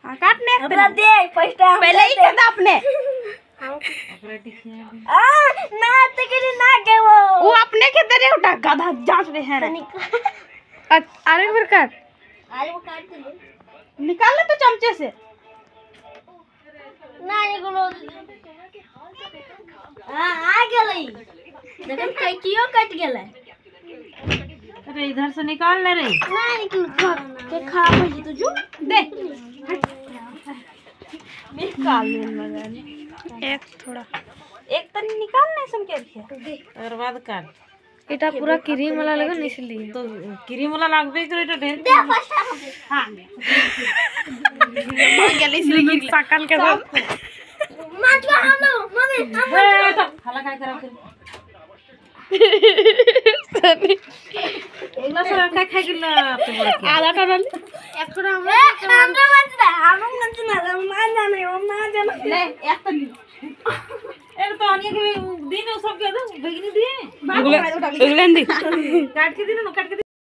काटने दे पहले ही कहता अपने ना तो के ना के वो अपने के दे उठा गधा जांच में है अरे बार काट अरे वो काट दे निकाल ले तो चमचे से ना ये गुलो आ गेलै देखन कियो कट गेलै अरे इधर से निकाल ले रे ना निकल के खराब हो जी तू दे निकाल ले मगर एक थोड़ा एक तो निकाल नहीं सुन के दे और बाद काट एटा पूरा क्रीम वाला लगन इसलिए तो क्रीम वाला लागबे करे तो ढेर दे फर्स्ट हां गेली इसलिए सकल के सब माचवा हम लोग मम्मी हला काय करा फिर सनी एकला सर काय खाय गेला तुम्हारे आधा टनल एक थोड़ा हमरा मंचना हम मंचना मान जाने हम ना जाने ले एक तो ए तो अनिया के दिन सब के दो बेगनी दिए उगलन दी काट के दिन काट के